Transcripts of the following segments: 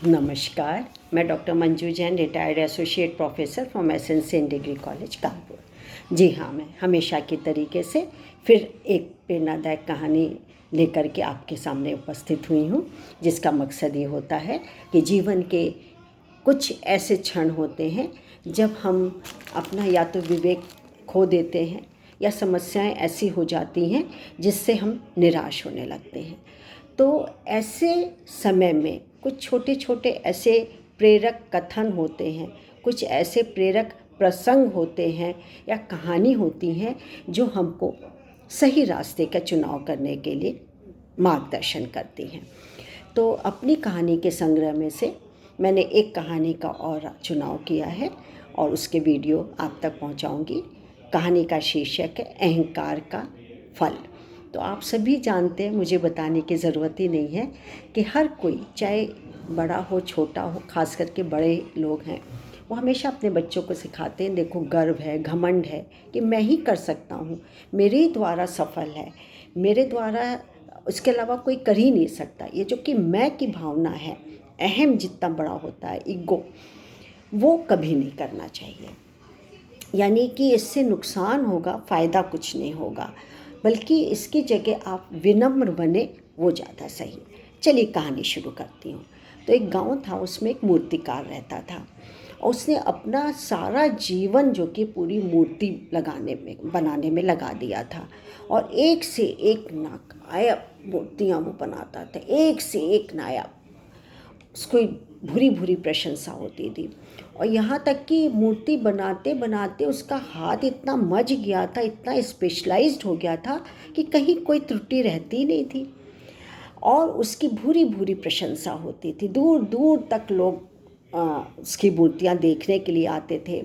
नमस्कार, मैं doctor Manju Jain, retired associate professor from SN Sen degree college Kanpur. जी हाँ, मैं हमेशा की तरीके से फिर एक प्रेरणादायक कहानी लेकर के आपके सामने उपस्थित हुई हूँ, जिसका मकसद ये होता है कि जीवन के कुछ ऐसे क्षण होते हैं जब हम अपना या तो विवेक खो देते हैं या समस्याएं ऐसी हो जाती हैं जिससे हम निराश होने लगते हैं। तो ऐसे समय में कुछ छोटे छोटे ऐसे प्रेरक कथन होते हैं, कुछ ऐसे प्रेरक प्रसंग होते हैं या कहानी होती हैं जो हमको सही रास्ते का चुनाव करने के लिए मार्गदर्शन करती हैं। तो अपनी कहानी के संग्रह में से मैंने एक कहानी का और चुनाव किया है और उसके वीडियो आप तक पहुंचाऊंगी। कहानी का शीर्षक है अहंकार का फल। तो आप सभी जानते हैं, मुझे बताने की ज़रूरत ही नहीं है कि हर कोई, चाहे बड़ा हो छोटा हो, खास करके बड़े लोग हैं, वो हमेशा अपने बच्चों को सिखाते हैं, देखो गर्व है, घमंड है कि मैं ही कर सकता हूँ, मेरे ही द्वारा सफल है, मेरे द्वारा उसके अलावा कोई कर ही नहीं सकता। ये जो कि मैं की भावना है, अहम जितना बड़ा होता है, ईगो, वो कभी नहीं करना चाहिए। यानी कि इससे नुकसान होगा, फ़ायदा कुछ नहीं होगा, बल्कि इसकी जगह आप विनम्र बने, वो ज़्यादा सही। चलिए कहानी शुरू करती हूँ। तो एक गांव था, उसमें एक मूर्तिकार रहता था और उसने अपना सारा जीवन जो कि पूरी मूर्ति बनाने में लगा दिया था और एक से एक नायाब मूर्तियाँ वो बनाता था, एक से एक नायाब। उसको भूरी भूरी प्रशंसा होती थी और यहाँ तक कि मूर्ति बनाते बनाते उसका हाथ इतना मज गया था, इतना स्पेशलाइज्ड हो गया था कि कहीं कोई त्रुटि रहती नहीं थी और उसकी भूरी भूरी प्रशंसा होती थी। दूर दूर तक लोग उसकी मूर्तियाँ देखने के लिए आते थे।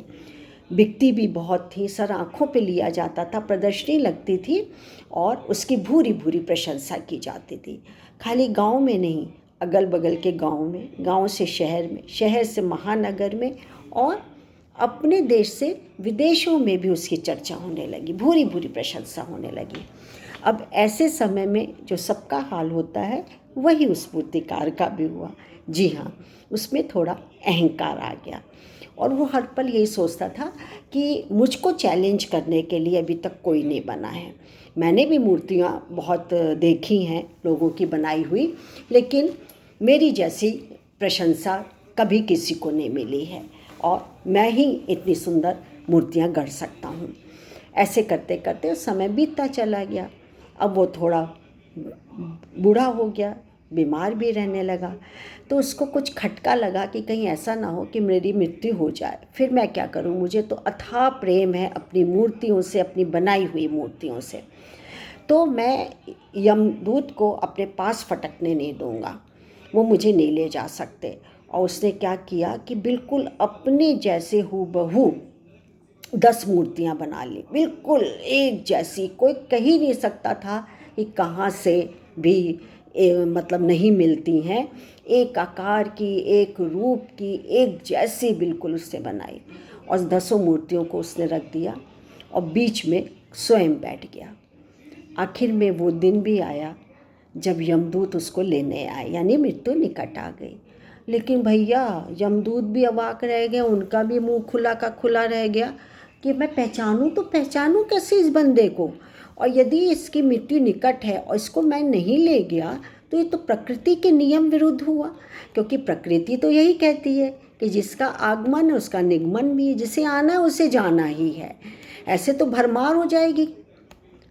बिकती भी बहुत थी, सर आँखों पे लिया जाता था, प्रदर्शनी लगती थी और उसकी भूरी भूरी प्रशंसा की जाती थी। खाली गांव में नहीं, अगल बगल के गांव में, गांव से शहर में, शहर से महानगर में और अपने देश से विदेशों में भी उसकी चर्चा होने लगी, भूरी भूरी प्रशंसा होने लगी। अब ऐसे समय में जो सबका हाल होता है वही उस मूर्तिकार का भी हुआ। जी हाँ, उसमें थोड़ा अहंकार आ गया और वो हर पल यही सोचता था कि मुझको चैलेंज करने के लिए अभी तक कोई नहीं बना है। मैंने भी मूर्तियाँ बहुत देखी हैं लोगों की बनाई हुई, लेकिन मेरी जैसी प्रशंसा कभी किसी को नहीं मिली है और मैं ही इतनी सुंदर मूर्तियाँ गढ़ सकता हूँ। ऐसे करते करते समय बीतता चला गया। अब वो थोड़ा बूढ़ा हो गया, बीमार भी रहने लगा, तो उसको कुछ खटका लगा कि कहीं ऐसा ना हो कि मेरी मृत्यु हो जाए। फिर मैं क्या करूं, मुझे तो अथाह प्रेम है अपनी मूर्तियों से, अपनी बनाई हुई मूर्तियों से, तो मैं यमदूत को अपने पास फटकने नहीं दूंगा, वो मुझे नहीं ले जा सकते। और उसने क्या किया कि बिल्कुल अपने जैसे हूबहू 10 मूर्तियाँ बना ली, बिल्कुल एक जैसी। कोई कह ही नहीं सकता था कि कहाँ से भी मतलब नहीं मिलती हैं। एक आकार की, एक रूप की, एक जैसी बिल्कुल उससे बनाई और 10 मूर्तियों को उसने रख दिया और बीच में स्वयं बैठ गया। आखिर में वो दिन भी आया जब यमदूत उसको लेने आए, यानी मृत्यु निकट आ गई। लेकिन भैया यमदूत भी अवाक रह गए, उनका भी मुंह खुला का खुला रह गया कि मैं पहचानूं तो पहचानूं कैसे इस बंदे को, और यदि इसकी मृत्यु निकट है और इसको मैं नहीं ले गया तो ये तो प्रकृति के नियम विरुद्ध हुआ, क्योंकि प्रकृति तो यही कहती है कि जिसका आगमन है उसका निगमन भी है, जिसे आना है उसे जाना ही है। ऐसे तो भरमार हो जाएगी,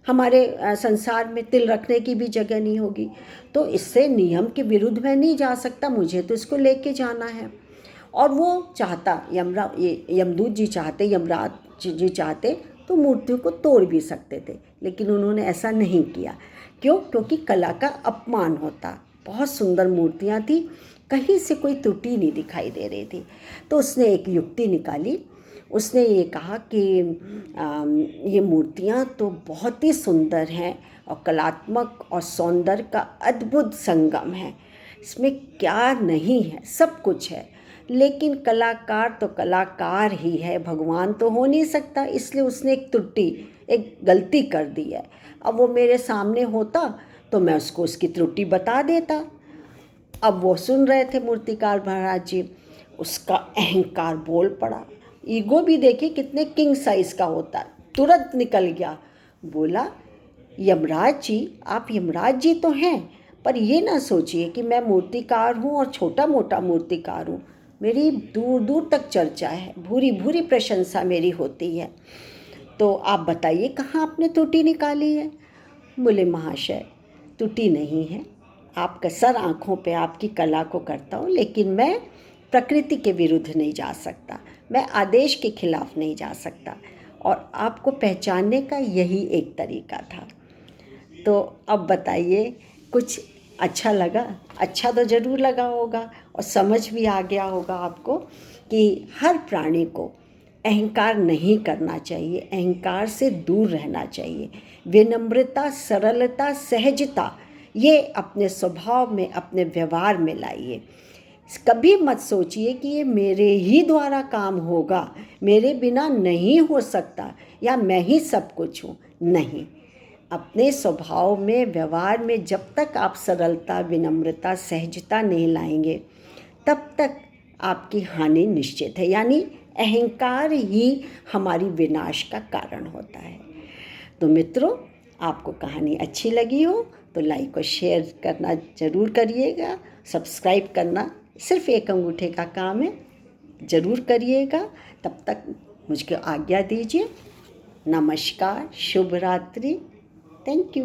हमारे संसार में तिल रखने की भी जगह नहीं होगी। तो इससे नियम के विरुद्ध मैं नहीं जा सकता, मुझे तो इसको लेके जाना है। और वो चाहता, यमदूत जी चाहते, यमराज जी चाहते तो मूर्तियों को तोड़ भी सकते थे, लेकिन उन्होंने ऐसा नहीं किया। क्यों? क्योंकि कला का अपमान होता। बहुत सुंदर मूर्तियाँ थी, कहीं से कोई त्रुटि नहीं दिखाई दे रही थी। तो उसने एक युक्ति निकाली। उसने ये कहा कि ये मूर्तियाँ तो बहुत ही सुंदर हैं और कलात्मक और सौंदर्य का अद्भुत संगम है, इसमें क्या नहीं है, सब कुछ है। लेकिन कलाकार तो कलाकार ही है, भगवान तो हो नहीं सकता। इसलिए उसने एक त्रुटि, एक गलती कर दी है। अब वो मेरे सामने होता तो मैं उसको उसकी त्रुटि बता देता। अब वो सुन रहे थे मूर्तिकार महाराज जी, उसका अहंकार बोल पड़ा। ईगो भी देखिए कितने किंग साइज का होता है, तुरंत निकल गया। बोला, यमराज जी, आप यमराज जी तो हैं, पर ये ना सोचिए कि मैं मूर्तिकार हूँ और छोटा मोटा मूर्तिकार हूँ। मेरी दूर दूर तक चर्चा है, भूरी भूरी प्रशंसा मेरी होती है। तो आप बताइए कहाँ आपने त्रुटि निकाली है। बोले, महाशय, त्रुटि नहीं है, आपका सर आँखों पे आपकी कला को करता हूँ, लेकिन मैं प्रकृति के विरुद्ध नहीं जा सकता, मैं आदेश के खिलाफ नहीं जा सकता, और आपको पहचानने का यही एक तरीका था। तो अब बताइए, कुछ अच्छा लगा? अच्छा तो ज़रूर लगा होगा, और समझ भी आ गया होगा आपको कि हर प्राणी को अहंकार नहीं करना चाहिए, अहंकार से दूर रहना चाहिए। विनम्रता, सरलता, सहजता ये अपने स्वभाव में, अपने व्यवहार में लाइए। कभी मत सोचिए कि ये मेरे ही द्वारा काम होगा, मेरे बिना नहीं हो सकता, या मैं ही सब कुछ हूँ। नहीं, अपने स्वभाव में, व्यवहार में जब तक आप सरलता, विनम्रता, सहजता नहीं लाएंगे, तब तक आपकी हानि निश्चित है। यानी अहंकार ही हमारी विनाश का कारण होता है। तो मित्रों, आपको कहानी अच्छी लगी हो तो लाइक और शेयर करना ज़रूर करिएगा। सब्सक्राइब करना सिर्फ एक अंगूठे का काम है, ज़रूर करिएगा। तब तक मुझको आज्ञा दीजिए। नमस्कार, शुभ रात्रि। Thank you.